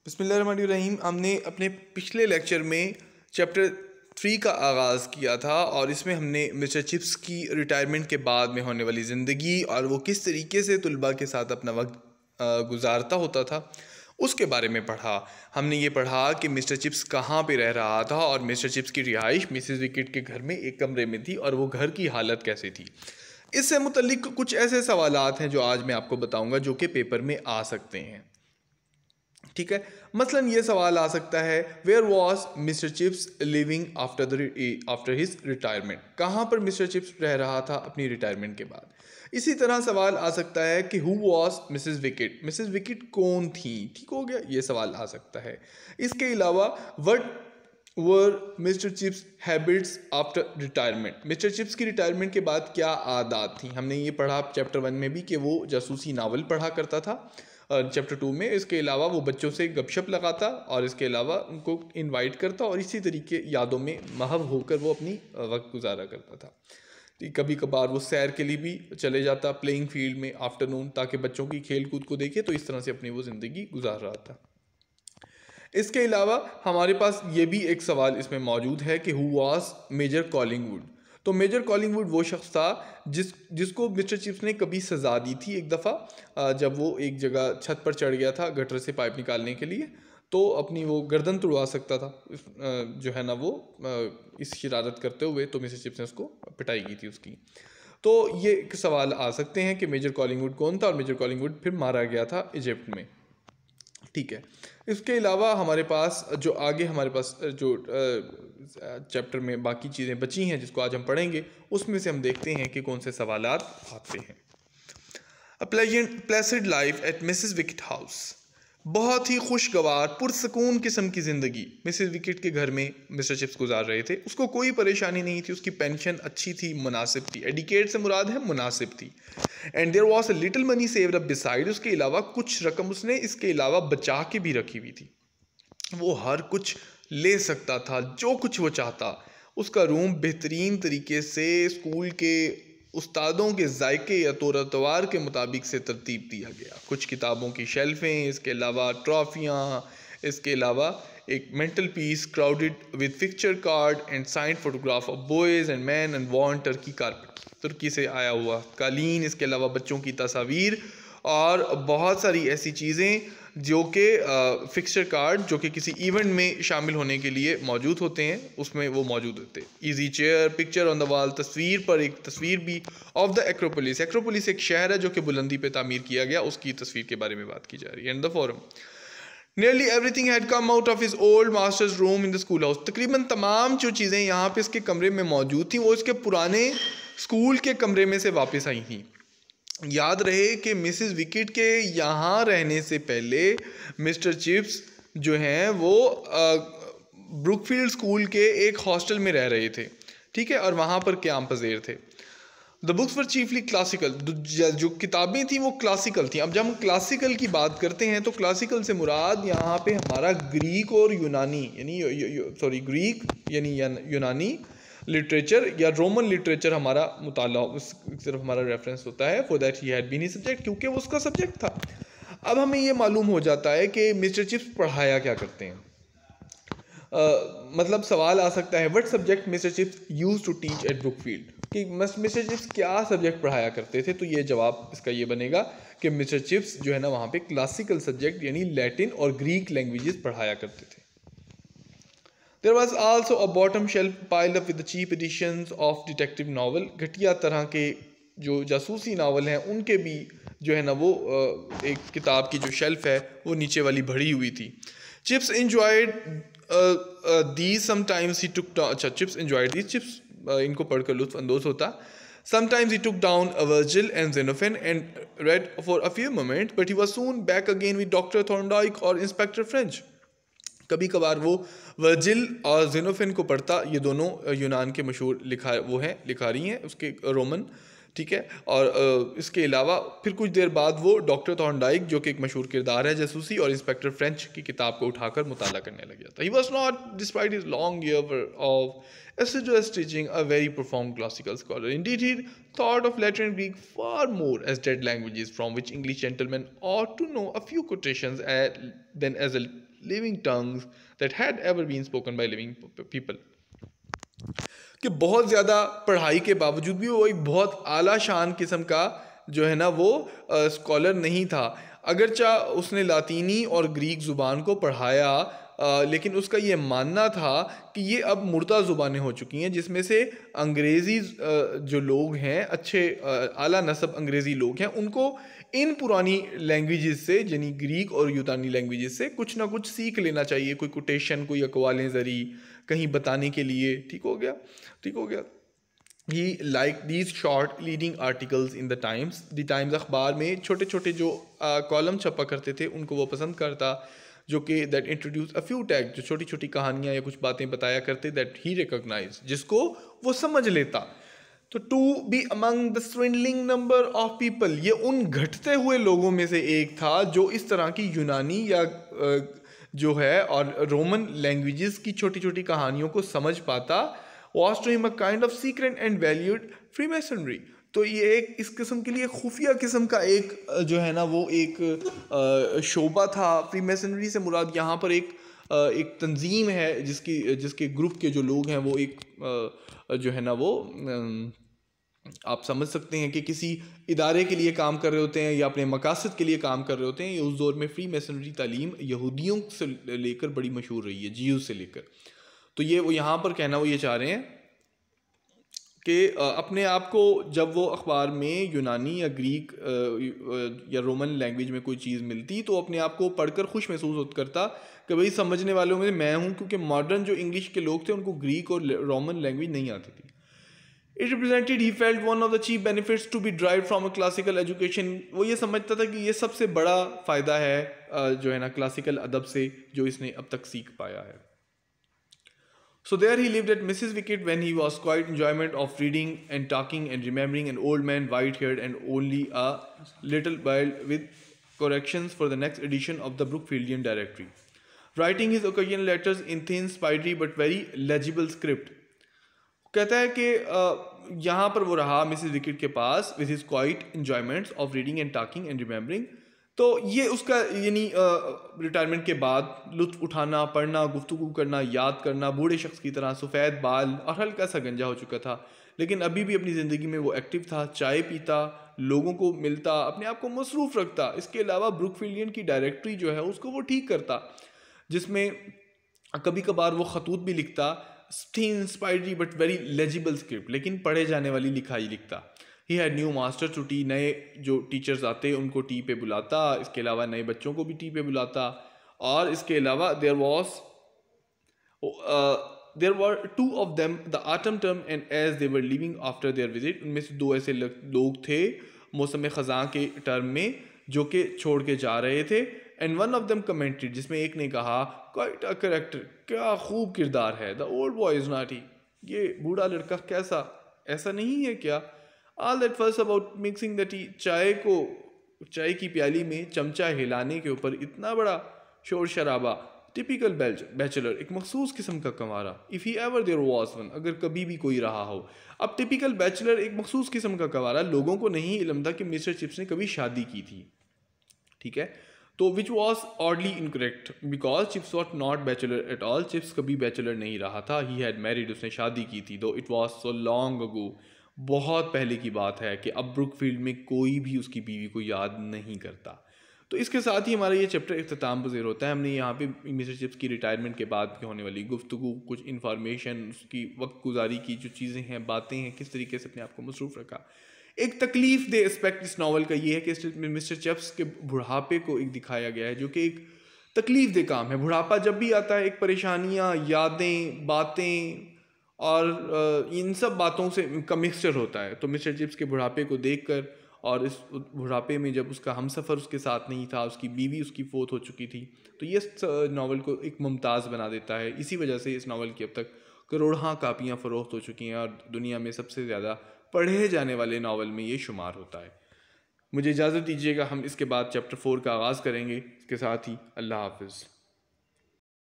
बिस्मिल्लाहिर्रहमानिर्रहीम। हमने अपने पिछले लेक्चर में चैप्टर 3 का आगाज़ किया था और इसमें हमने मिस्टर चिप्स की रिटायरमेंट के बाद में होने वाली ज़िंदगी और वो किस तरीके से तुलबा के साथ अपना वक्त गुजारता होता था उसके बारे में पढ़ा। हमने ये पढ़ा कि मिस्टर चिप्स कहाँ पे रह रहा था और मिस्टर चिप्स की रिहाइश मिसेस विकेट के घर में एक कमरे में थी और वो घर की हालत कैसी थी। इससे मुतल्लिक कुछ ऐसे सवालात हैं जो आज मैं आपको बताऊंगा जो कि पेपर में आ सकते हैं। ठीक है, मसलन ये सवाल आ सकता है, where was Mister Chips living after his retirement. कहाँ पर मिस्टर चिप्स रह रहा था अपनी रिटायरमेंट के बाद। इसी तरह सवाल आ सकता है कि who was Mrs wicket, Mrs wicket कौन थी। ठीक हो गया, ये सवाल आ सकता है। इसके अलावा what were mister chips habits after retirement, mister chips की रिटायरमेंट के बाद क्या आदत थी। हमने ये पढ़ा चैप्टर 1 में भी कि वो जासूसी नावल पढ़ा करता था चैप्टर 2 में। इसके अलावा वो बच्चों से गपशप लगाता और इसके अलावा उनको इनवाइट करता और इसी तरीके यादों में महव होकर वो अपनी वक्त गुजारा करता था। कभी कभार वो सैर के लिए भी चले जाता प्लेइंग फील्ड में आफ्टरनून, ताकि बच्चों की खेल कूद को देखे। तो इस तरह से अपनी वो ज़िंदगी गुजार रहा था। इसके अलावा हमारे पास ये भी एक सवाल इसमें मौजूद है कि हु वाज मेजर कॉलिंगवुड। तो मेजर कॉलिंगवुड वो शख्स था जिसको मिस्टर चिप्स ने कभी सज़ा दी थी एक दफ़ा, जब वो एक जगह छत पर चढ़ गया था गटर से पाइप निकालने के लिए, तो अपनी वो गर्दन तुड़वा सकता था जो है ना वो इस शरारत करते हुए। तो मिस्टर चिप्स ने उसको पिटाई की थी उसकी। तो ये एक सवाल आ सकते हैं कि मेजर कॉलिंगवुड कौन था और मेजर कॉलिंगवुड फिर मारा गया था इजिप्ट में। ठीक है, इसके अलावा हमारे पास जो आगे हमारे पास जो चैप्टर में बाकी चीज़ें बची हैं जिसको आज हम पढ़ेंगे, उसमें से हम देखते हैं कि कौन से सवालात आते हैं। A pleasant life at Mrs Wickett house, बहुत ही खुशगवार पुरसकून किस्म की ज़िंदगी मिसेस विकेट के घर में मिस्टर चिप्स गुजार रहे थे। उसको कोई परेशानी नहीं थी, उसकी पेंशन अच्छी थी, मुनासिब थी। एडिकेट से मुराद है मुनासिब थी। And there was a little money saved up beside, उसके अलावा कुछ रकम उसने इसके अलावा बचा के भी रखी हुई थी। वो हर कुछ ले सकता था, जो कुछ वो चाहता। उसका रूम बेहतरीन तरीके से स्कूल के उस्तादों के जायके या तौर तवार के मुताबिक से तरतीब दिया गया। कुछ किताबों की शेल्फें, इसके अलावा ट्रॉफियाँ, इसके अलावा एक mantelpiece crowded with picture card and signed photograph of boys and men and one Turkey carpet, तुर्की से आया हुआ कालीन, इसके अलावा बच्चों की तस्वीर और बहुत सारी ऐसी चीज़ें जो कि फिक्सचर कार्ड जो कि किसी इवेंट में शामिल होने के लिए मौजूद होते हैं, उसमें वो मौजूद होते हैं। Easy chair, picture on the wall, तस्वीर पर एक तस्वीर भी ऑफ द एक्रोपोलिस। एक्रोपोलिस एक शहर है जो कि बुलंदी पे तामीर किया गया, उसकी तस्वीर के बारे में बात की जा रही है। And the forum, nearly everything had come out of his old masters room in the school house. तकरीबन तमाम जो चीज़ें यहाँ पे इसके कमरे में मौजूद थी वो इसके पुराने स्कूल के कमरे में से वापस आई थी। याद रहे कि मिसेस विकेट के यहाँ रहने से पहले मिस्टर चिप्स जो हैं वो ब्रुकफील्ड स्कूल के एक हॉस्टल में रह रहे थे। ठीक है, और वहाँ पर क़याम पज़ीर थे। The books were chiefly classical, जो किताबें थी वो क्लासिकल थी। अब जब हम क्लासिकल की बात करते हैं तो क्लासिकल से मुराद यहाँ पे हमारा ग्रीक और यूनानी यानी ग्रीक यानी यूनानी लिटरेचर या रोमन लिटरेचर हमारा मुताला, उस सिर्फ हमारा रेफरेंस होता है। For that he had been his subject, क्योंकि वो उसका सब्जेक्ट था। अब हमें ये मालूम हो जाता है कि मिस्टर चिप्स पढ़ाया क्या करते हैं। मतलब सवाल आ सकता है, what subject Mister Chips use to teach at Brookfield, कि मिस्टर चिप्स क्या सब्जेक्ट पढ़ाया करते थे। तो ये जवाब इसका ये बनेगा कि मिस्टर चिप्स जो है ना वहाँ पे क्लासिकल सब्जेक्ट यानी लैटिन और ग्रीक लैंग्वेजेस पढ़ाया करते थे। There was also a bottom shelf piled up with the cheap editions of detective novel, घटिया तरह के जो जासूसी नावल हैं उनके भी जो है ना वो एक किताब की जो शेल्फ है वो नीचे वाली भरी हुई थी। Chips enjoyed these, sometimes he took down, अच्छा चिप्स enjoyed these, चिप्स इनको पढ़कर लुत्फ अंदोज होता। Sometimes he took down a Virgil and Xenophon and read for a few moments, but he was soon back again with Dr. Thorndyke or Inspector French. कभी कभार वो Virgil और जेनोफिन को पढ़ता। ये दोनों यूनान के मशहूर लिखारी हैं उसके रोमन। ठीक है, और इसके अलावा फिर कुछ देर बाद वो डॉक्टर थॉर्नडाइक जो कि एक मशहूर किरदार है जासूसी, और इंस्पेक्टर फ्रेंच की किताब को उठाकर मुताला करने लग गया था। He was not despite his long year of assiduous teaching a very profound classical scholar. Indeed, he thought of Latin and Greek far more as dead languages from which English gentlemen ought to know a few quotations than as a living tongues that had ever been spoken by living people. कि बहुत ज़्यादा पढ़ाई के बावजूद भी वो एक बहुत आला शान किस्म का जो है ना वो स्कॉलर नहीं था। अगरचा उसने लातीनी और ग्रीक ज़ुबान को पढ़ाया, लेकिन उसका ये मानना था कि ये अब मुर्दा ज़ुबानें हो चुकी हैं, जिसमें से अंग्रेज़ी जो लोग हैं, अच्छे आला नस्ब अंग्रेज़ी लोग हैं, उनको इन पुरानी लैंग्वेजेस से यानी ग्रीक और यूनानी लैंग्वेजेस से कुछ ना कुछ सीख लेना चाहिए, कोई कोटेशन, कोई अक़वालें ज़री कहीं बताने के लिए। ठीक हो गया, ठीक हो गया। He liked these short leading articles in the Times. The Times अखबार में छोटे छोटे जो कॉलम छपा करते थे उनको वो पसंद करता, जो कि that introduce a few tag, जो छोटी छोटी कहानियाँ या कुछ बातें बताया करते, दैट ही रिकॉग्नाइज, जिसको वो समझ लेता। तो to be among the swindling number of people, ये उन घटते हुए लोगों में से एक था जो इस तरह की यूनानी या जो है और रोमन लैंग्वेजेस की छोटी छोटी कहानियों को समझ पाता। was to him a kind of secret and valued Freemasonry। तो ये एक इस किस्म के लिए खुफिया किस्म का एक जो है ना वो एक शोबा था। फ्रीमेसनरी से मुराद यहाँ पर एक तंजीम है जिसके ग्रुप के जो लोग हैं वो एक जो है ना वो आप समझ सकते हैं कि किसी इदारे के लिए काम कर रहे होते हैं या अपने मकासद के लिए काम कर रहे होते हैं। ये उस दौर में फ्री मेसनरी तालीम यहूदियों से लेकर बड़ी मशहूर रही है, जीव से लेकर। तो ये वो यहाँ पर कहना वो ये चाह रहे हैं कि अपने आप को जब वो अखबार में यूनानी या ग्रीक या रोमन लैंग्वेज में कोई चीज़ मिलती तो अपने आप को पढ़कर खुश महसूस करता कि भाई समझने वालों में मैं हूँ, क्योंकि मॉडर्न जो इंग्लिश के लोग थे उनको ग्रीक और रोमन लैंग्वेज नहीं आती थी। It represented, he felt, one of the chief benefits to be derived from a classical education। वो ये समझता था कि ये सबसे बड़ा फ़ायदा है जो है ना क्लासिकल अदब से जो इसने अब तक सीख पाया है। So there he lived at Mrs. Wicket when he was quite enjoyment of reading and talking and remembering, an old man, white-haired and only a little while, with corrections for the next edition of the Brookfieldian Directory, writing his occasional letters in thin, spidery but very legible script। कहता है कि यहाँ पर वो रहा Mrs Wickett के पास with his quiet enjoyments of reading and talking and remembering. तो ये उसका यानी रिटायरमेंट के बाद लुत्फ उठाना, पढ़ना, गुफ्तगू करना, याद करना, बूढ़े शख्स की तरह सफ़ेद बाल और हल्का सा गंजा हो चुका था, लेकिन अभी भी अपनी ज़िंदगी में वो एक्टिव था, चाय पीता, लोगों को मिलता, अपने आप को मसरूफ़ रखता। इसके अलावा ब्रुकफील्डियन की डायरेक्टरी जो है उसको वो ठीक करता, जिसमें कभी कभार वो खतूत भी लिखता, thin, spidery but very legible script, लेकिन पढ़े जाने वाली लिखाई लिखता। He had new master to tea, नए जो टीचर्स आते उनको टी पे बुलाता, इसके अलावा नए बच्चों को भी टी पे बुलाता। और इसके अलावा there were two of them the autumn term, and as they were leaving after their visit, उनमें से दो ऐसे लोग थे मौसम ख़ज़ां के टर्म में जो कि छोड़ के जा रहे थे। And one of them commented, जिसमें एक ने कहा, क्वाइट अ कैरेक्टर, क्या खूब किरदार है, the old boy is naughty, ये बूढ़ा लड़का कैसा, ऐसा नहीं है क्या। All that first about mixing the T, चाय की प्याली में चमचा हिलाने के ऊपर इतना बड़ा शोर शराबा। टिपिकल बैचलर, एक मखसूस किस्म का कंवारा। If he ever there was one, अगर कभी भी कोई रहा हो। अब टिपिकल बैचलर, एक मखसूस किस्म का कंवारा, लोगों को नहीं इल्म था कि मिस्टर चिप्स ने कभी शादी की थी। ठीक है, तो which was oddly incorrect because chips what not bachelor at all, chips कभी बैचलर नहीं रहा था। ही हैड मैरिड, उसने शादी की थी। दो it was so long ago, बहुत पहले की बात है कि अब ब्रुकफील्ड में कोई भी उसकी बीवी को याद नहीं करता। तो इसके साथ ही हमारा ये चैप्टर इख्तिताम पज़ीर होता है। हमने यहाँ पे मिस्टर चिप्स की रिटायरमेंट के बाद की होने वाली गुफ्तगू, कुछ इन्फॉर्मेशन, उसकी वक्त गुजारी की जो चीज़ें हैं, बातें हैं, किस तरीके से अपने आप को मसरूफ़ रखा। एक तकलीफ दे एस्पेक्ट इस नावल का ये है कि मिस्टर चिप्स के बुढ़ापे को एक दिखाया गया है, जो कि एक तकलीफ दे काम है। बुढ़ापा जब भी आता है, एक परेशानियाँ, यादें, बातें और इन सब बातों से का मिक्सचर होता है। तो मिस्टर चिप्स के बुढ़ापे को देखकर, और इस बुढ़ापे में जब उसका हमसफ़र उसके साथ नहीं था, उसकी बीवी उसकी फ़ौत हो चुकी थी, तो ये नावल को एक मुमताज़ बना देता है। इसी वजह से इस नावल की अब तक करोड़ों कापियाँ फ़रोख्त हो चुकी हैं और दुनिया में सबसे ज़्यादा पढ़े जाने वाले नावल में ये शुमार होता है। मुझे इजाज़त दीजिएगा, हम इसके बाद चैप्टर 4 का आगाज़ करेंगे। इसके साथ ही अल्लाह हाफ़िज़।